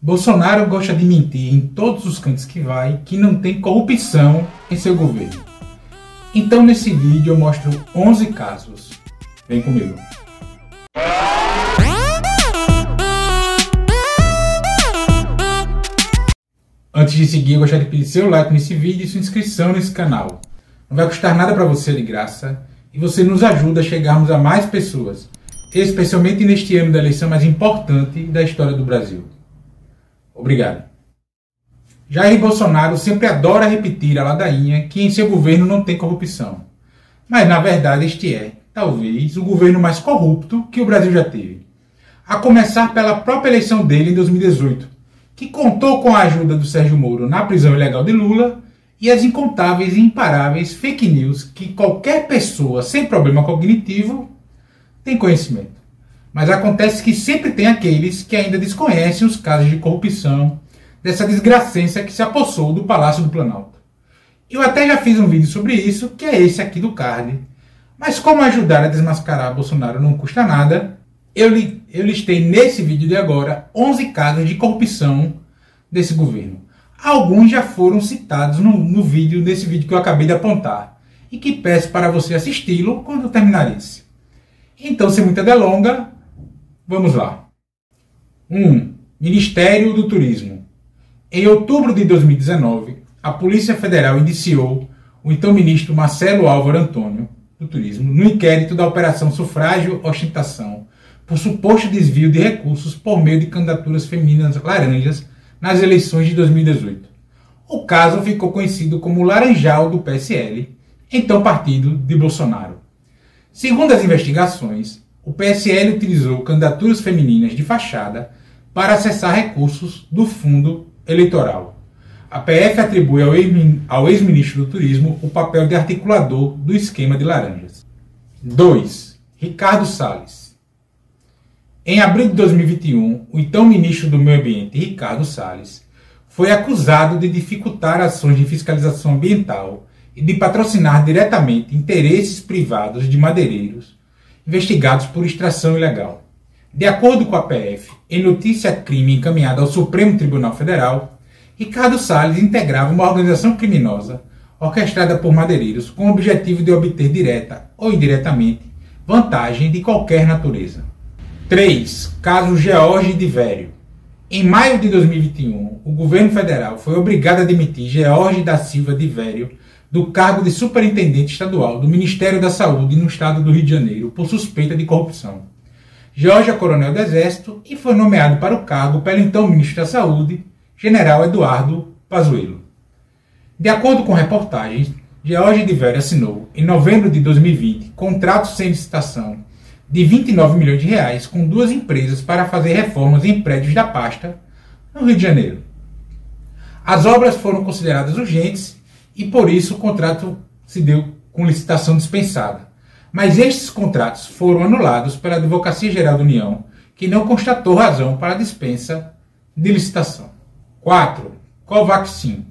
Bolsonaro gosta de mentir em todos os cantos que vai que não tem corrupção em seu governo. Então nesse vídeo eu mostro 11 casos. Vem comigo. Antes de seguir, eu gostaria de pedir seu like nesse vídeo e sua inscrição nesse canal. Não vai custar nada para você de graça e você nos ajuda a chegarmos a mais pessoas, especialmente neste ano da eleição mais importante da história do Brasil. Obrigado. Jair Bolsonaro sempre adora repetir a ladainha que em seu governo não tem corrupção. Mas na verdade este é, talvez, o governo mais corrupto que o Brasil já teve. A começar pela própria eleição dele em 2018, que contou com a ajuda do Sérgio Moro na prisão ilegal de Lula e as incontáveis e imparáveis fake news que qualquer pessoa sem problema cognitivo tem conhecimento. Mas acontece que sempre tem aqueles que ainda desconhecem os casos de corrupção dessa desgracência que se apossou do Palácio do Planalto. Eu até já fiz um vídeo sobre isso, que é esse aqui do card. Mas como ajudar a desmascarar Bolsonaro não custa nada, eu listei nesse vídeo de agora 11 casos de corrupção desse governo. Alguns já foram citados nesse vídeo que eu acabei de apontar e que peço para você assisti-lo quando terminar esse. Então, sem muita delonga, vamos lá. 1. Ministério do Turismo. Em outubro de 2019, a Polícia Federal indiciou o então ministro Marcelo Álvaro Antônio, do Turismo, no inquérito da Operação Sufrágio Ostentação, por suposto desvio de recursos por meio de candidaturas femininas laranjas nas eleições de 2018. O caso ficou conhecido como Laranjal do PSL, então partido de Bolsonaro. Segundo as investigações, o PSL utilizou candidaturas femininas de fachada para acessar recursos do fundo eleitoral. A PF atribui ao ex-ministro do Turismo o papel de articulador do esquema de laranjas. 2. Ricardo Salles. Em abril de 2021, o então ministro do Meio Ambiente, Ricardo Salles, foi acusado de dificultar ações de fiscalização ambiental e de patrocinar diretamente interesses privados de madeireiros investigados por extração ilegal. De acordo com a PF, em notícia-crime encaminhada ao Supremo Tribunal Federal, Ricardo Salles integrava uma organização criminosa orquestrada por madeireiros com o objetivo de obter direta ou indiretamente vantagem de qualquer natureza. 3. Caso George de Vério. Em maio de 2021, o governo federal foi obrigado a demitir George da Silva de Vério do cargo de superintendente estadual do Ministério da Saúde no estado do Rio de Janeiro por suspeita de corrupção. George é coronel do Exército e foi nomeado para o cargo pelo então ministro da Saúde, general Eduardo Pazuello. De acordo com reportagens, George de Vério assinou, em novembro de 2020, contratos sem licitação de 29 milhões de reais com duas empresas para fazer reformas em prédios da pasta no Rio de Janeiro. As obras foram consideradas urgentes e por isso o contrato se deu com licitação dispensada. Mas estes contratos foram anulados pela Advocacia Geral da União, que não constatou razão para a dispensa de licitação. 4. Covaxin.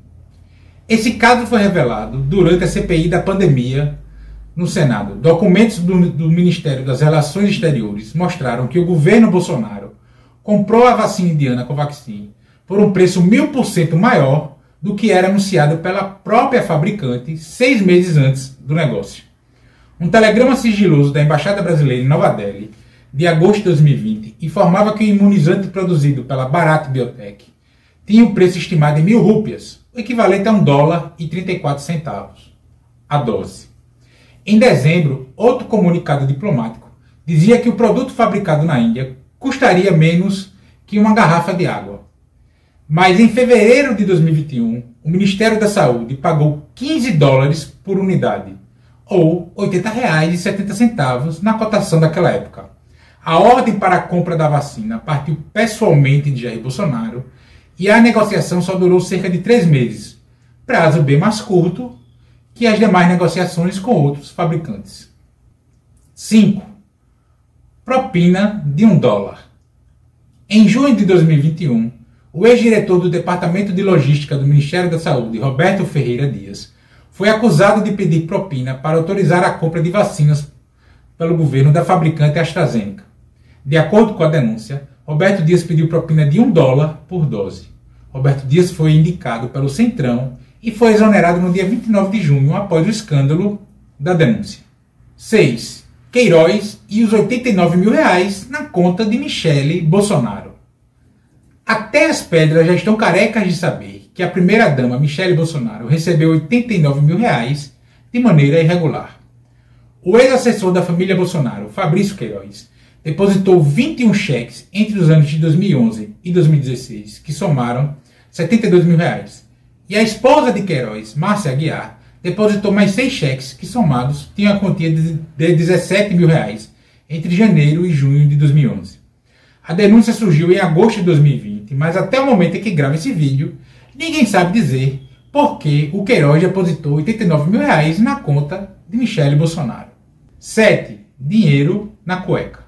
Esse caso foi revelado durante a CPI da pandemia no Senado. Documentos do Ministério das Relações Exteriores mostraram que o governo Bolsonaro comprou a vacina indiana Covaxin por um preço 1000% maior do que era anunciado pela própria fabricante 6 meses antes do negócio. Um telegrama sigiloso da Embaixada Brasileira em Nova Delhi, de agosto de 2020, informava que o imunizante produzido pela Bharat Biotech tinha um preço estimado em 1.000 rúpias, o equivalente a $1,34 a dose. Em dezembro, outro comunicado diplomático dizia que o produto fabricado na Índia custaria menos que uma garrafa de água. Mas em fevereiro de 2021, o Ministério da Saúde pagou $15 por unidade, ou R$ 80,70 na cotação daquela época. A ordem para a compra da vacina partiu pessoalmente de Jair Bolsonaro e a negociação só durou cerca de 3 meses, prazo bem mais curto que as demais negociações com outros fabricantes. 5. Propina de $1. Em junho de 2021, o ex-diretor do Departamento de Logística do Ministério da Saúde, Roberto Ferreira Dias, foi acusado de pedir propina para autorizar a compra de vacinas pelo governo da fabricante AstraZeneca. De acordo com a denúncia, Roberto Dias pediu propina de $1 por dose. Roberto Dias foi indicado pelo Centrão e foi exonerado no dia 29 de junho, após o escândalo da denúncia. 6. Queiroz e os R$89 mil na conta de Michele Bolsonaro. Até as pedras já estão carecas de saber que a primeira-dama Michele Bolsonaro recebeu R$89 mil de maneira irregular. O ex-assessor da família Bolsonaro, Fabrício Queiroz, depositou 21 cheques entre os anos de 2011 e 2016, que somaram R$72 mil. E a esposa de Queiroz, Márcia Aguiar, depositou mais 6 cheques, que somados tinham a quantia de R$17 mil entre janeiro e junho de 2011. A denúncia surgiu em agosto de 2020, mas até o momento em que grava esse vídeo, ninguém sabe dizer por que o Queiroz depositou R$89 mil na conta de Michele Bolsonaro. 7. Dinheiro na cueca.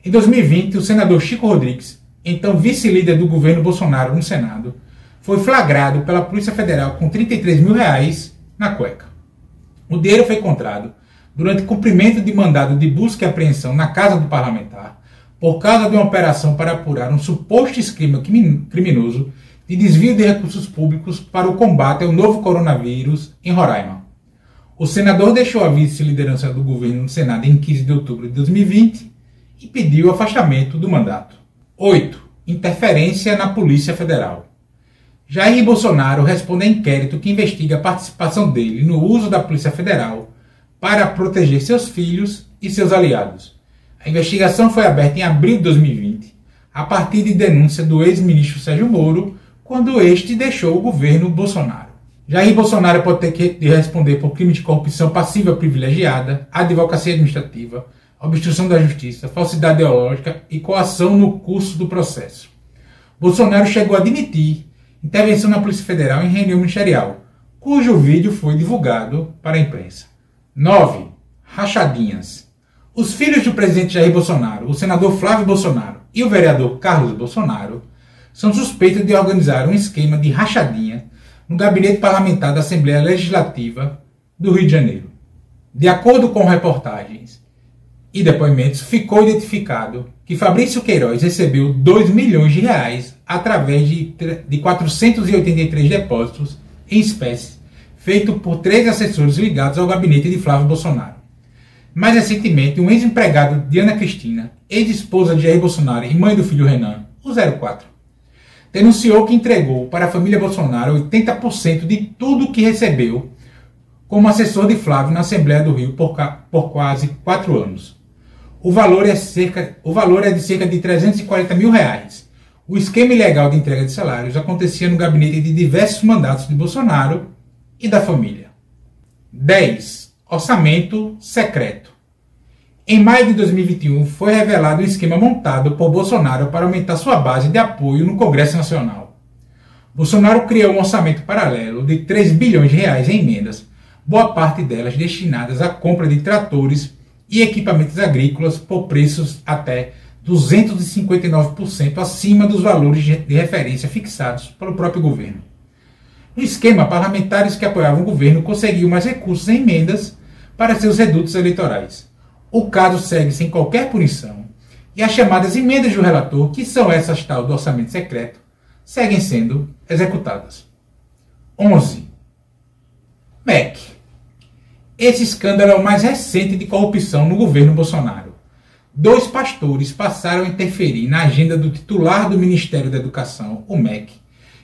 Em 2020, o senador Chico Rodrigues, então vice-líder do governo Bolsonaro no Senado, foi flagrado pela Polícia Federal com R$33 mil na cueca. O dinheiro foi encontrado durante cumprimento de mandado de busca e apreensão na casa do parlamentar, por causa de uma operação para apurar um suposto esquema criminoso de desvio de recursos públicos para o combate ao novo coronavírus em Roraima. O senador deixou a vice-liderança do governo no Senado em 15 de outubro de 2020 e pediu o afastamento do mandato. 8. Interferência na Polícia Federal. Jair Bolsonaro responde a inquérito que investiga a participação dele no uso da Polícia Federal para proteger seus filhos e seus aliados. A investigação foi aberta em abril de 2020, a partir de denúncia do ex-ministro Sérgio Moro, quando este deixou o governo Bolsonaro. Jair Bolsonaro pode ter que responder por crime de corrupção passiva privilegiada, advocacia administrativa, obstrução da justiça, falsidade ideológica e coação no curso do processo. Bolsonaro chegou a admitir intervenção na Polícia Federal em reunião ministerial, cujo vídeo foi divulgado para a imprensa. 9. Rachadinhas. Os filhos do presidente Jair Bolsonaro, o senador Flávio Bolsonaro e o vereador Carlos Bolsonaro são suspeitos de organizar um esquema de rachadinha no gabinete parlamentar da Assembleia Legislativa do Rio de Janeiro. De acordo com reportagens e depoimentos, ficou identificado que Fabrício Queiroz recebeu R$2 milhões através de 483 depósitos em espécie, feito por 3 assessores ligados ao gabinete de Flávio Bolsonaro. Mais recentemente, um ex-empregado de Ana Cristina, ex-esposa de Jair Bolsonaro e mãe do filho Renan, o 04, denunciou que entregou para a família Bolsonaro 80% de tudo o que recebeu como assessor de Flávio na Assembleia do Rio por quase 4 anos. O valor é de cerca de R$340 mil. O esquema ilegal de entrega de salários acontecia no gabinete de diversos mandatos de Bolsonaro e da família. 10. Orçamento secreto. Em maio de 2021, foi revelado um esquema montado por Bolsonaro para aumentar sua base de apoio no Congresso Nacional. Bolsonaro criou um orçamento paralelo de R$3 bilhões em emendas, boa parte delas destinadas à compra de tratores e equipamentos agrícolas por preços até 259% acima dos valores de referência fixados pelo próprio governo. No esquema, parlamentares que apoiavam o governo conseguiam mais recursos em emendas para seus redutos eleitorais. O caso segue sem qualquer punição e as chamadas emendas do relator, que são essas tal do orçamento secreto, seguem sendo executadas. 11. MEC. Esse escândalo é o mais recente de corrupção no governo Bolsonaro. 2 pastores passaram a interferir na agenda do titular do Ministério da Educação, o MEC,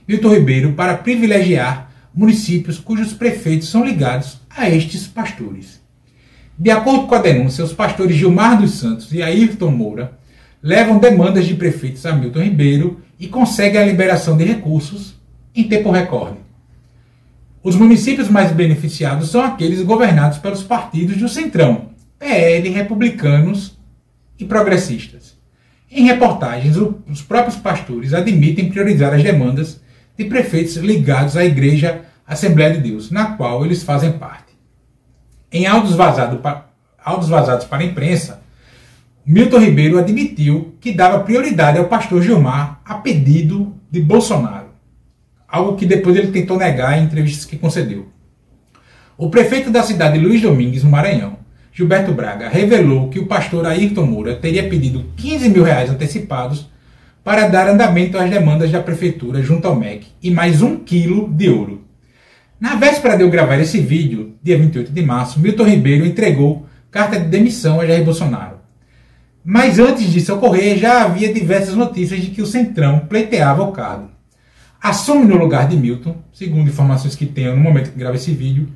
Milton Ribeiro, para privilegiar municípios cujos prefeitos são ligados a estes pastores. De acordo com a denúncia, os pastores Gilmar dos Santos e Ayrton Moura levam demandas de prefeitos a Milton Ribeiro e conseguem a liberação de recursos em tempo recorde. Os municípios mais beneficiados são aqueles governados pelos partidos do Centrão, PL, republicanos e progressistas. Em reportagens, os próprios pastores admitem priorizar as demandas de prefeitos ligados à Igreja Assembleia de Deus, na qual eles fazem parte. Em áudios vazados para a imprensa, Milton Ribeiro admitiu que dava prioridade ao pastor Gilmar a pedido de Bolsonaro, algo que depois ele tentou negar em entrevistas que concedeu. O prefeito da cidade de Luiz Domingues, no Maranhão, Gilberto Braga, revelou que o pastor Ayrton Moura teria pedido R$15 mil antecipados para dar andamento às demandas da prefeitura junto ao MEC e mais 1 quilo de ouro. Na véspera de eu gravar esse vídeo, dia 28 de março, Milton Ribeiro entregou carta de demissão a Jair Bolsonaro. Mas antes disso ocorrer, já havia diversas notícias de que o Centrão pleiteava o cargo. Assume no lugar de Milton, segundo informações que tenho no momento que gravo esse vídeo,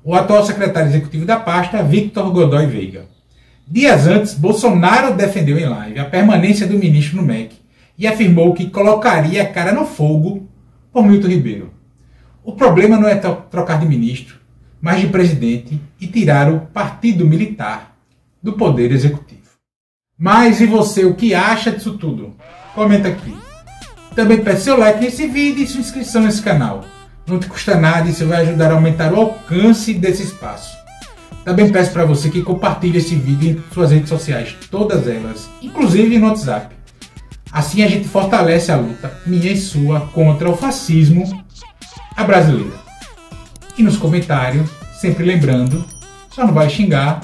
o atual secretário executivo da pasta, Victor Godoy Veiga. Dias antes, Bolsonaro defendeu em live a permanência do ministro no MEC e afirmou que colocaria a cara no fogo por Milton Ribeiro. O problema não é trocar de ministro, mas de presidente e tirar o partido militar do poder executivo. Mas e você, o que acha disso tudo? Comenta aqui. Também peço seu like nesse vídeo e sua inscrição nesse canal. Não te custa nada e isso vai ajudar a aumentar o alcance desse espaço. Também peço para você que compartilhe esse vídeo em suas redes sociais, todas elas, inclusive no WhatsApp. Assim a gente fortalece a luta, minha e sua, contra o fascismo à brasileira. E nos comentários, sempre lembrando, só não vai xingar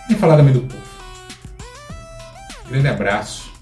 nem falar da medo do povo. Grande abraço.